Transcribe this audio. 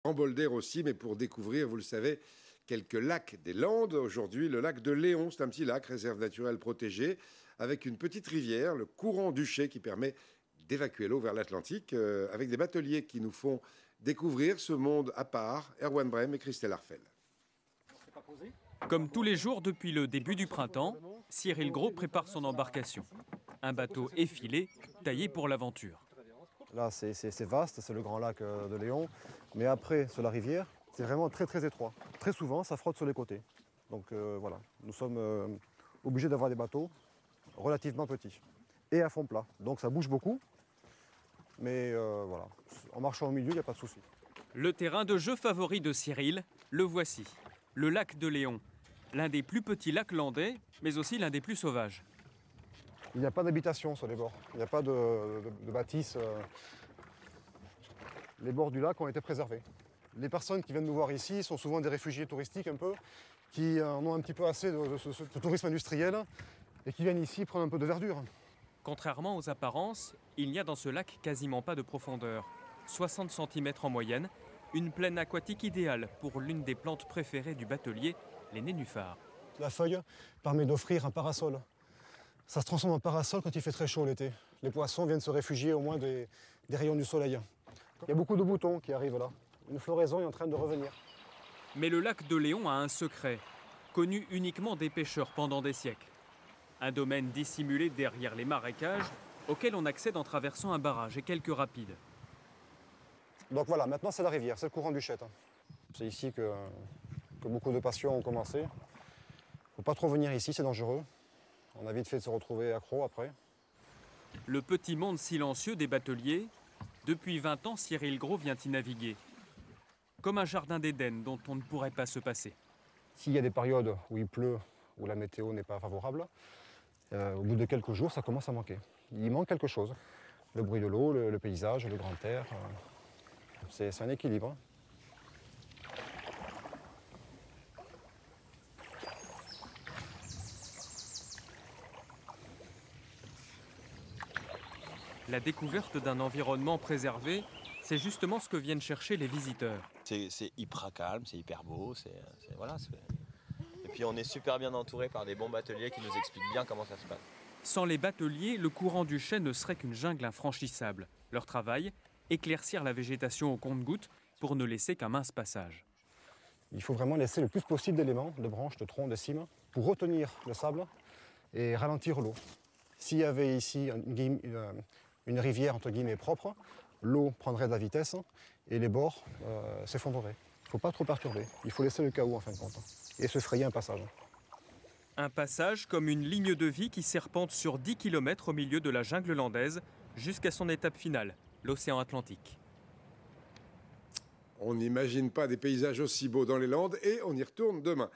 en bol d'air aussi, mais pour découvrir, vous le savez, quelques lacs des Landes. Aujourd'hui, le lac de Léon, c'est un petit lac, réserve naturelle protégée, avec une petite rivière, le courant du Chet, qui permet d'évacuer l'eau vers l'Atlantique, avec des bateliers qui nous font découvrir ce monde à part. Erwan Brem et Christelle Arfel. Comme tous les jours depuis le début du printemps, Cyril Gros prépare son embarcation. Un bateau effilé, taillé pour l'aventure. Là, c'est vaste, c'est le grand lac de Léon. Mais après, sur la rivière, c'est vraiment très étroit. Très souvent, ça frotte sur les côtés. Donc voilà, nous sommes obligés d'avoir des bateaux relativement petits et à fond plat. Donc ça bouge beaucoup. Mais voilà, en marchant au milieu, il n'y a pas de souci. Le terrain de jeu favori de Cyril, le voici. Le lac de Léon, l'un des plus petits lacs landais, mais aussi l'un des plus sauvages. Il n'y a pas d'habitation sur les bords, il n'y a pas de bâtisse. Les bords du lac ont été préservés. Les personnes qui viennent nous voir ici sont souvent des réfugiés touristiques un peu, qui en ont un petit peu assez de ce tourisme industriel et qui viennent ici prendre un peu de verdure. Contrairement aux apparences, il n'y a dans ce lac quasiment pas de profondeur. 60 cm en moyenne, une plaine aquatique idéale pour l'une des plantes préférées du batelier, les nénuphars. La feuille permet d'offrir un parasol. Ça se transforme en parasol quand il fait très chaud l'été. Les poissons viennent se réfugier au moins des rayons du soleil. Il y a beaucoup de boutons qui arrivent là. Une floraison est en train de revenir. Mais le lac de Léon a un secret, connu uniquement des pêcheurs pendant des siècles. Un domaine dissimulé derrière les marécages, auquel on accède en traversant un barrage et quelques rapides. Donc voilà, maintenant c'est la rivière, c'est le courant du Chet. C'est ici que beaucoup de passions ont commencé. Il ne faut pas trop venir ici, c'est dangereux. On a vite fait de se retrouver accro après. Le petit monde silencieux des bateliers, depuis 20 ans, Cyril Gros vient y naviguer. Comme un jardin d'Éden dont on ne pourrait pas se passer. S'il y a des périodes où il pleut, où la météo n'est pas favorable, au bout de quelques jours, ça commence à manquer. Il manque quelque chose. Le bruit de l'eau, le paysage, le grand air. C'est un équilibre. La découverte d'un environnement préservé, c'est justement ce que viennent chercher les visiteurs. C'est hyper calme, c'est hyper beau, voilà. Et puis on est super bien entouré par des bons bateliers qui nous expliquent bien comment ça se passe. Sans les bateliers, le courant du Chet ne serait qu'une jungle infranchissable. Leur travail, éclaircir la végétation au compte-gouttes pour ne laisser qu'un mince passage. Il faut vraiment laisser le plus possible d'éléments, de branches, de troncs, de cimes, pour retenir le sable et ralentir l'eau. S'il y avait ici une rivière entre guillemets propre, l'eau prendrait de la vitesse et les bords s'effondreraient. Il ne faut pas trop perturber, il faut laisser le chaos en fin de compte et se frayer un passage. Un passage comme une ligne de vie qui serpente sur 10 km au milieu de la jungle landaise jusqu'à son étape finale, l'océan Atlantique. On n'imagine pas des paysages aussi beaux dans les Landes et on y retourne demain.